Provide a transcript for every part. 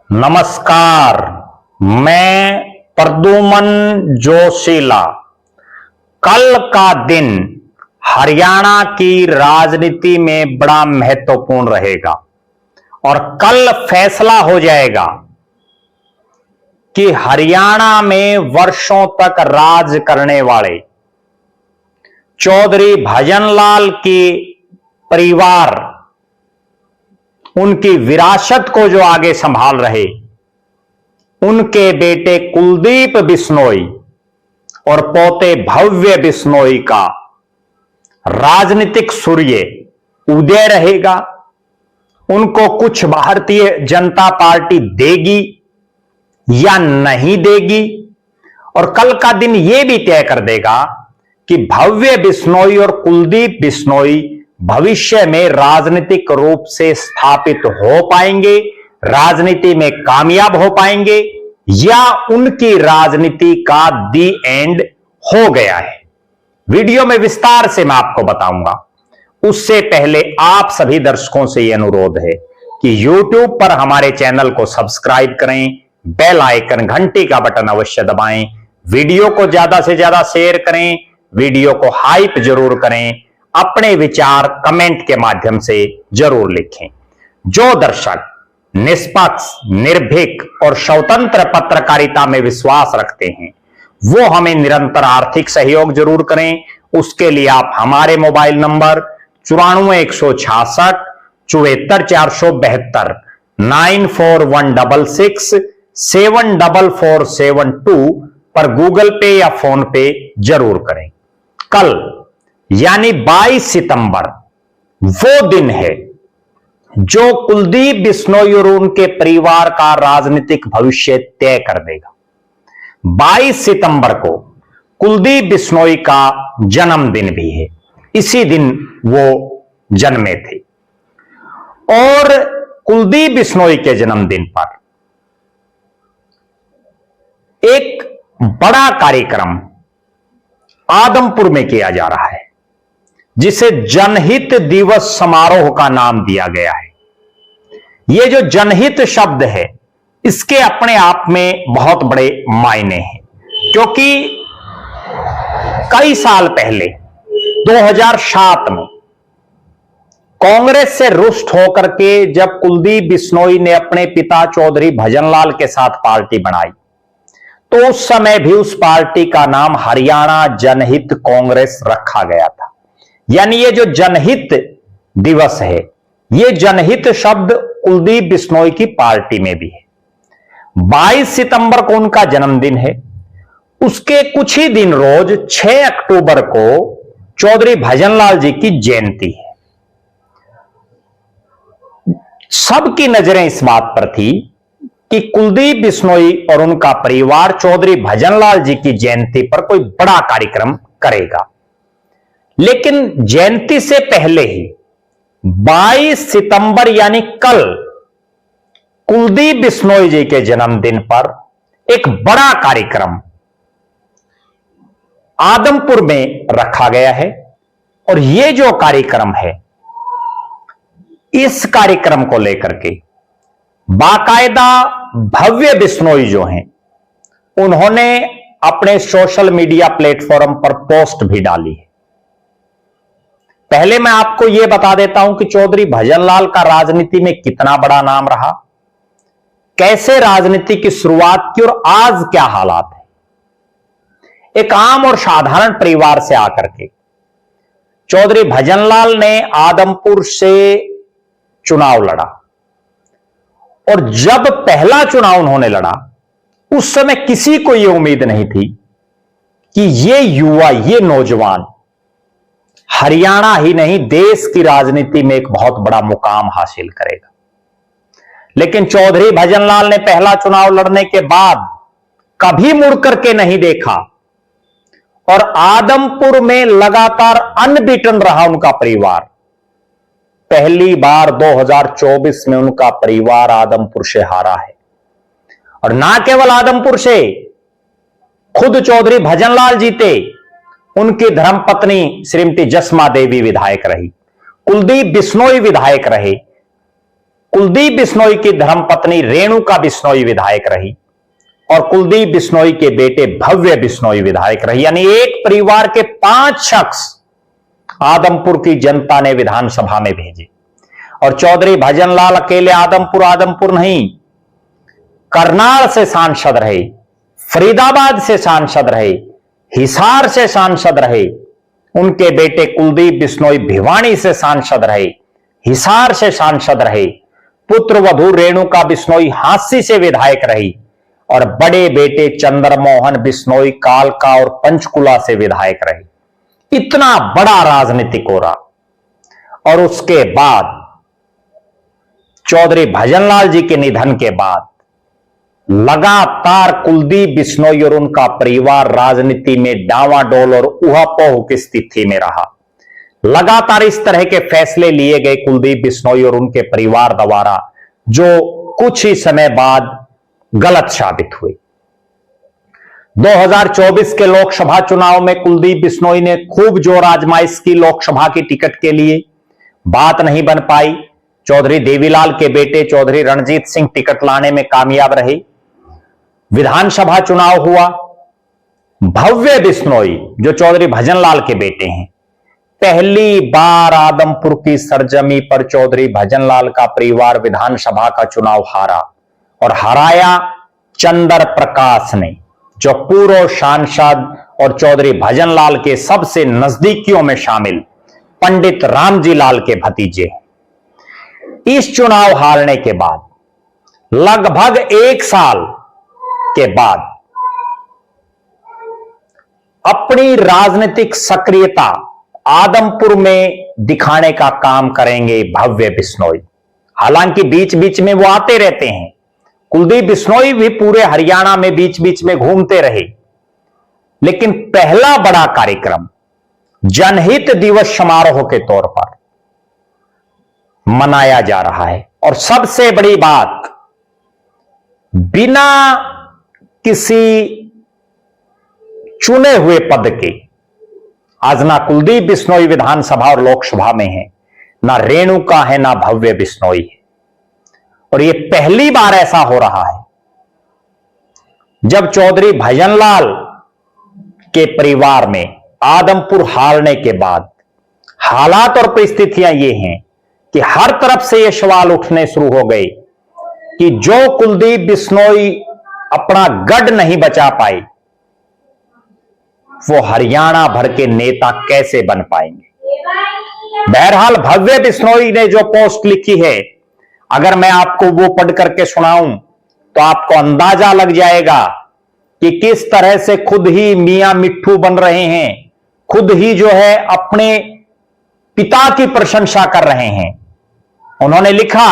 नमस्कार, मैं प्रद्युमन जोशीला। कल का दिन हरियाणा की राजनीति में बड़ा महत्वपूर्ण रहेगा और कल फैसला हो जाएगा कि हरियाणा में वर्षों तक राज करने वाले चौधरी भजनलाल के परिवार, उनकी विरासत को जो आगे संभाल रहे, उनके बेटे कुलदीप बिश्नोई और पोते भव्य बिश्नोई का राजनीतिक सूर्य उदय रहेगा। उनको कुछ भारतीय जनता पार्टी देगी या नहीं देगी, और कल का दिन यह भी तय कर देगा कि भव्य बिश्नोई और कुलदीप बिश्नोई भविष्य में राजनीतिक रूप से स्थापित हो पाएंगे, राजनीति में कामयाब हो पाएंगे, या उनकी राजनीति का दी एंड हो गया है। वीडियो में विस्तार से मैं आपको बताऊंगा। उससे पहले आप सभी दर्शकों से यह अनुरोध है कि YouTube पर हमारे चैनल को सब्सक्राइब करें, बेल आइकन घंटी का बटन अवश्य दबाएं, वीडियो को ज्यादा से ज्यादा शेयर करें, वीडियो को हाइप जरूर करें, अपने विचार कमेंट के माध्यम से जरूर लिखें। जो दर्शक निष्पक्ष, निर्भीक और स्वतंत्र पत्रकारिता में विश्वास रखते हैं, वो हमें निरंतर आर्थिक सहयोग जरूर करें। उसके लिए आप हमारे मोबाइल नंबर 94 166 74 472 9416 74472 पर गूगल पे या फोन पे जरूर करें। कल यानी 22 सितंबर वो दिन है जो कुलदीप बिश्नोई और उनके परिवार का राजनीतिक भविष्य तय कर देगा। 22 सितंबर को कुलदीप बिश्नोई का जन्मदिन भी है। इसी दिन वो जन्मे थे और कुलदीप बिश्नोई के जन्मदिन पर एक बड़ा कार्यक्रम आदमपुर में किया जा रहा है, जिसे जनहित दिवस समारोह का नाम दिया गया है। यह जो जनहित शब्द है, इसके अपने आप में बहुत बड़े मायने हैं, क्योंकि कई साल पहले 2007 में कांग्रेस से रुष्ट होकर के जब कुलदीप बिश्नोई ने अपने पिता चौधरी भजनलाल के साथ पार्टी बनाई, तो उस समय भी उस पार्टी का नाम हरियाणा जनहित कांग्रेस रखा गया था। यानी ये जो जनहित दिवस है, ये जनहित शब्द कुलदीप बिश्नोई की पार्टी में भी है। 22 सितंबर को उनका जन्मदिन है। उसके कुछ ही दिन रोज 6 अक्टूबर को चौधरी भजनलाल जी की जयंती है। सबकी नजरें इस बात पर थी कि कुलदीप बिश्नोई और उनका परिवार चौधरी भजनलाल जी की जयंती पर कोई बड़ा कार्यक्रम करेगा। लेकिन जयंती से पहले ही 22 सितंबर यानी कल कुलदीप बिश्नोई जी के जन्मदिन पर एक बड़ा कार्यक्रम आदमपुर में रखा गया है। और यह जो कार्यक्रम है, इस कार्यक्रम को लेकर के बाकायदा भव्य बिश्नोई जो हैं, उन्होंने अपने सोशल मीडिया प्लेटफॉर्म पर पोस्ट भी डाली है। पहले मैं आपको यह बता देता हूं कि चौधरी भजनलाल का राजनीति में कितना बड़ा नाम रहा, कैसे राजनीति की शुरुआत की और आज क्या हालात है। एक आम और साधारण परिवार से आकर के चौधरी भजनलाल ने आदमपुर से चुनाव लड़ा, और जब पहला चुनाव उन्होंने लड़ा, उस समय किसी को यह उम्मीद नहीं थी कि यह युवा, यह नौजवान हरियाणा ही नहीं देश की राजनीति में एक बहुत बड़ा मुकाम हासिल करेगा। लेकिन चौधरी भजनलाल ने पहला चुनाव लड़ने के बाद कभी मुड़ करके नहीं देखा, और आदमपुर में लगातार अनबीटन रहा उनका परिवार। पहली बार 2024 में उनका परिवार आदमपुर से हारा है, और ना केवल आदमपुर से, खुद चौधरी भजनलाल जीते, उनकी धर्मपत्नी श्रीमती जसमा देवी विधायक रही, कुलदीप बिश्नोई विधायक रहे, कुलदीप बिश्नोई की धर्मपत्नी रेणुका बिश्नोई विधायक रही और कुलदीप बिश्नोई के बेटे भव्य बिश्नोई विधायक रही। यानी एक परिवार के 5 शख्स आदमपुर की जनता ने विधानसभा में भेजे। और चौधरी भजनलाल अकेले आदमपुर नहीं, करनाल से सांसद रहे, फरीदाबाद से सांसद रहे, हिसार से सांसद रहे। उनके बेटे कुलदीप बिश्नोई भिवानी से सांसद रहे, हिसार से सांसद रहे। पुत्र वधू रेणुका बिश्नोई हांसी से विधायक रही और बड़े बेटे चंद्रमोहन बिश्नोई कालका और पंचकुला से विधायक रहे। इतना बड़ा राजनीतिक हो रहा। और उसके बाद चौधरी भजनलाल जी के निधन के बाद लगातार कुलदीप बिश्नोई और उनका परिवार राजनीति में डावाडोल और ऊहापोह की स्थिति में रहा। लगातार इस तरह के फैसले लिए गए कुलदीप बिश्नोई और उनके परिवार द्वारा, जो कुछ ही समय बाद गलत साबित हुए। 2024 के लोकसभा चुनाव में कुलदीप बिश्नोई ने खूब जोर आजमाइश की लोकसभा की टिकट के लिए, बात नहीं बन पाई। चौधरी देवीलाल के बेटे चौधरी रणजीत सिंह टिकट लाने में कामयाब रहे। विधानसभा चुनाव हुआ। भव्य बिश्नोई जो चौधरी भजनलाल के बेटे हैं, पहली बार आदमपुर की सरजमी पर चौधरी भजनलाल का परिवार विधानसभा का चुनाव हारा और हराया चंद्र प्रकाश ने, जो पूर्व सांसद और चौधरी भजनलाल के सबसे नजदीकियों में शामिल पंडित रामजी लाल के भतीजे। इस चुनाव हारने के बाद लगभग 1 साल के बाद अपनी राजनीतिक सक्रियता आदमपुर में दिखाने का काम करेंगे भव्य बिश्नोई। हालांकि बीच बीच में वो आते रहते हैं। कुलदीप बिश्नोई भी पूरे हरियाणा में बीच बीच में घूमते रहे, लेकिन पहला बड़ा कार्यक्रम जनहित दिवस समारोह के तौर पर मनाया जा रहा है। और सबसे बड़ी बात, बिना किसी चुने हुए पद के आज ना कुलदीप बिश्नोई विधानसभा और लोकसभा में है, ना रेणुका है, ना भव्य बिश्नोई है। और यह पहली बार ऐसा हो रहा है जब चौधरी भजनलाल के परिवार में आदमपुर हारने के बाद हालात और परिस्थितियां ये हैं कि हर तरफ से ये सवाल उठने शुरू हो गए कि जो कुलदीप बिश्नोई अपना गढ़ नहीं बचा पाए, वो हरियाणा भर के नेता कैसे बन पाएंगे। बहरहाल भव्य बिश्नोई ने जो पोस्ट लिखी है, अगर मैं आपको वो पढ़ करके सुनाऊं तो आपको अंदाजा लग जाएगा कि किस तरह से खुद ही मियां मिट्ठू बन रहे हैं, खुद ही जो है अपने पिता की प्रशंसा कर रहे हैं। उन्होंने लिखा,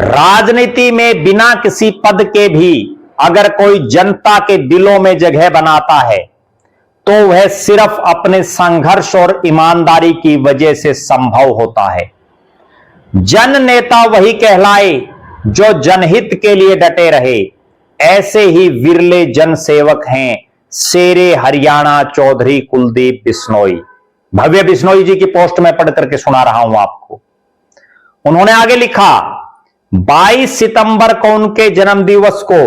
राजनीति में बिना किसी पद के भी अगर कोई जनता के दिलों में जगह बनाता है तो वह सिर्फ अपने संघर्ष और ईमानदारी की वजह से संभव होता है। जन नेता वही कहलाए जो जनहित के लिए डटे रहे। ऐसे ही विरले जन सेवक हैं शेरे हरियाणा चौधरी कुलदीप बिश्नोई। भव्य बिश्नोई जी की पोस्ट में पढ़ करके सुना रहा हूं आपको। उन्होंने आगे लिखा, 22 सितंबर को उनके जन्म दिवस को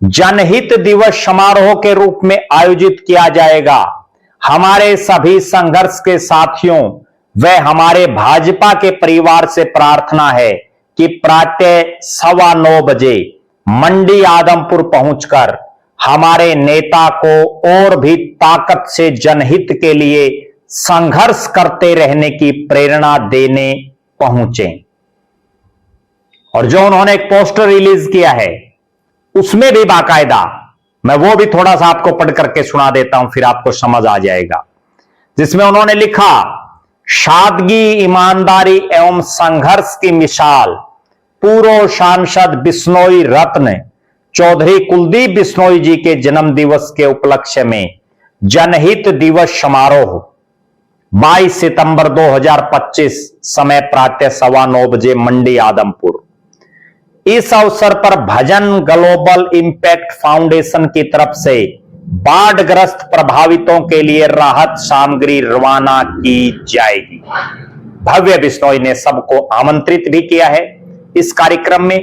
जनहित दिवस समारोह के रूप में आयोजित किया जाएगा। हमारे सभी संघर्ष के साथियों व हमारे भाजपा के परिवार से प्रार्थना है कि प्रातः 9:15 बजे मंडी आदमपुर पहुंचकर हमारे नेता को और भी ताकत से जनहित के लिए संघर्ष करते रहने की प्रेरणा देने पहुंचे। और जो उन्होंने एक पोस्टर रिलीज किया है उसमें भी बाकायदा, मैं वो भी थोड़ा सा आपको पढ़ करके सुना देता हूं, फिर आपको समझ आ जाएगा। जिसमें उन्होंने लिखा, सादगी, ईमानदारी एवं संघर्ष की मिसाल पूर्व सांसद बिश्नोई रत्न चौधरी कुलदीप बिश्नोई जी के जन्म दिवस के उपलक्ष्य में जनहित दिवस समारोह 22 सितंबर 2025 समय प्रातः 9:15 बजे मंडी आदमपुर। इस अवसर पर भजन ग्लोबल इंपैक्ट फाउंडेशन की तरफ से बाढ़ग्रस्त प्रभावितों के लिए राहत सामग्री रवाना की जाएगी। भव्य बिश्नोई ने सबको आमंत्रित भी किया है इस कार्यक्रम में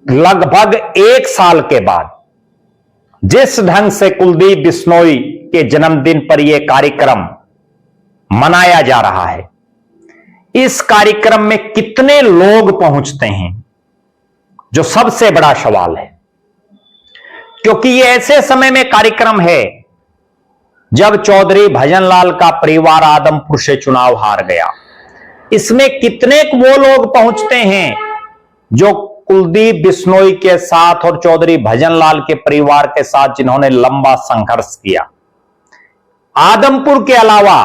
लगभग 1 साल के बाद जिस ढंग से कुलदीप बिश्नोई के जन्मदिन पर यह कार्यक्रम मनाया जा रहा है, इस कार्यक्रम में कितने लोग पहुंचते हैं, जो सबसे बड़ा सवाल है। क्योंकि ये ऐसे समय में कार्यक्रम है जब चौधरी भजनलाल का परिवार आदमपुर से चुनाव हार गया। इसमें कितने वो लोग पहुंचते हैं जो कुलदीप बिश्नोई के साथ और चौधरी भजनलाल के परिवार के साथ जिन्होंने लंबा संघर्ष किया। आदमपुर के अलावा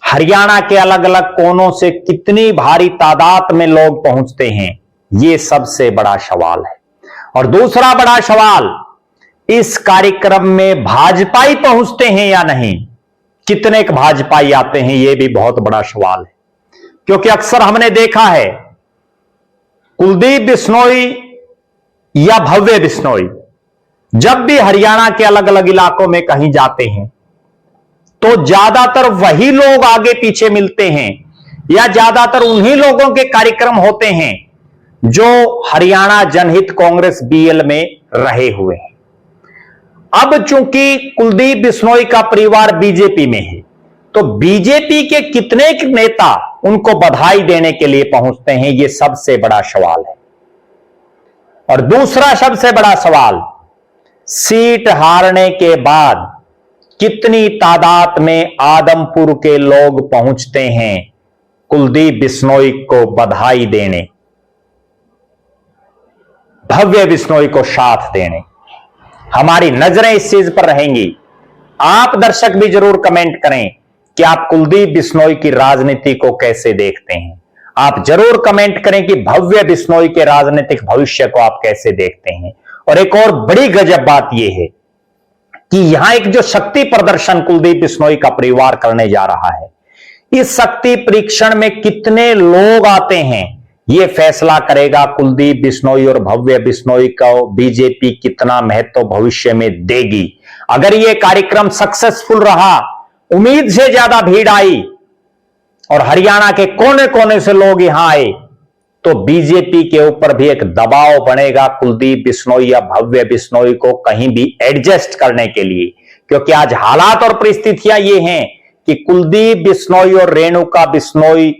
हरियाणा के अलग अलग कोनों से कितनी भारी तादाद में लोग पहुंचते हैं, यह सबसे बड़ा सवाल है। और दूसरा बड़ा सवाल, इस कार्यक्रम में भाजपाई पहुंचते हैं या नहीं, कितने भाजपाई आते हैं, यह भी बहुत बड़ा सवाल है। क्योंकि अक्सर हमने देखा है कुलदीप बिश्नोई या भव्य बिश्नोई जब भी हरियाणा के अलग अलग इलाकों में कहीं जाते हैं तो ज्यादातर वही लोग आगे पीछे मिलते हैं या ज्यादातर उन्हीं लोगों के कार्यक्रम होते हैं जो हरियाणा जनहित कांग्रेस बीएल में रहे हुए हैं। अब चूंकि कुलदीप बिश्नोई का परिवार बीजेपी में है तो बीजेपी के कितने नेता उनको बधाई देने के लिए पहुंचते हैं, यह सबसे बड़ा सवाल है। और दूसरा सबसे बड़ा सवाल, सीट हारने के बाद कितनी तादाद में आदमपुर के लोग पहुंचते हैं कुलदीप बिश्नोई को बधाई देने, भव्य बिश्नोई को साथ देने। हमारी नजरें इस चीज पर रहेंगी। आप दर्शक भी जरूर कमेंट करें कि आप कुलदीप बिश्नोई की राजनीति को कैसे देखते हैं। आप जरूर कमेंट करें कि भव्य बिश्नोई के राजनीतिक भविष्य को आप कैसे देखते हैं। और एक और बड़ी गजब बात यह है कि यहां एक जो शक्ति प्रदर्शन कुलदीप बिश्नोई का परिवार करने जा रहा है, इस शक्ति परीक्षण में कितने लोग आते हैं, यह फैसला करेगा कुलदीप बिश्नोई और भव्य बिश्नोई को बीजेपी कितना महत्व भविष्य में देगी। अगर यह कार्यक्रम सक्सेसफुल रहा, उम्मीद से ज्यादा भीड़ आई और हरियाणा के कोने कोने से लोग यहां आए, तो बीजेपी के ऊपर भी एक दबाव बनेगा कुलदीप बिश्नोई या भव्य बिश्नोई को कहीं भी एडजस्ट करने के लिए। क्योंकि आज हालात और परिस्थितियां ये हैं कि कुलदीप बिश्नोई और रेणुका बिश्नोई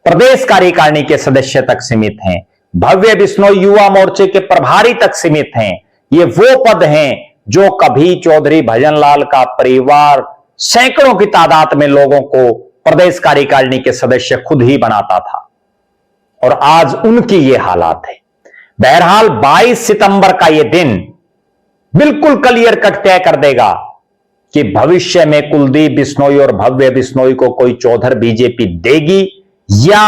प्रदेश कार्यकारिणी के सदस्य तक सीमित हैं, भव्य बिश्नोई युवा मोर्चे के प्रभारी तक सीमित हैं। ये वो पद हैं जो कभी चौधरी भजनलाल का परिवार सैकड़ों की तादाद में लोगों को प्रदेश कार्यकारिणी के सदस्य खुद ही बनाता था, और आज उनकी ये हालात है। बहरहाल 22 सितंबर का ये दिन बिल्कुल क्लियर कट तय कर देगा कि भविष्य में कुलदीप बिश्नोई और भव्य बिश्नोई को कोई चौधर बीजेपी देगी या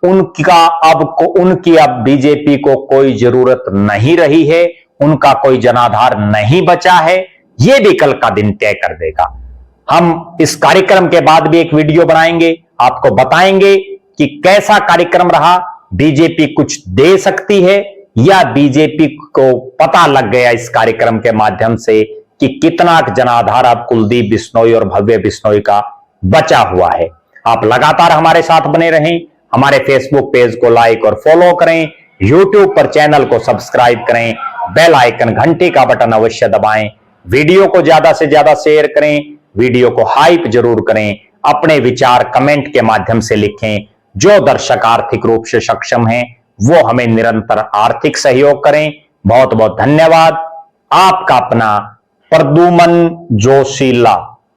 उनकी अब बीजेपी को कोई जरूरत नहीं रही है, उनका कोई जनाधार नहीं बचा है। यह भी कल का दिन तय कर देगा। हम इस कार्यक्रम के बाद भी एक वीडियो बनाएंगे, आपको बताएंगे कि कैसा कार्यक्रम रहा, बीजेपी कुछ दे सकती है या बीजेपी को पता लग गया इस कार्यक्रम के माध्यम से कि कितना जनाधार अब कुलदीप बिश्नोई और भव्य बिश्नोई का बचा हुआ है। आप लगातार हमारे साथ बने रहें, हमारे फेसबुक पेज को लाइक और फॉलो करें, यूट्यूब पर चैनल को सब्सक्राइब करें, बेल आइकन घंटी का बटन अवश्य दबाएं, वीडियो को ज्यादा से ज्यादा शेयर करें, वीडियो को हाइप जरूर करें, अपने विचार कमेंट के माध्यम से लिखें। जो दर्शक आर्थिक रूप से सक्षम हैं वो हमें निरंतर आर्थिक सहयोग करें। बहुत बहुत धन्यवाद। आपका अपना प्रद्युमन जोशीला।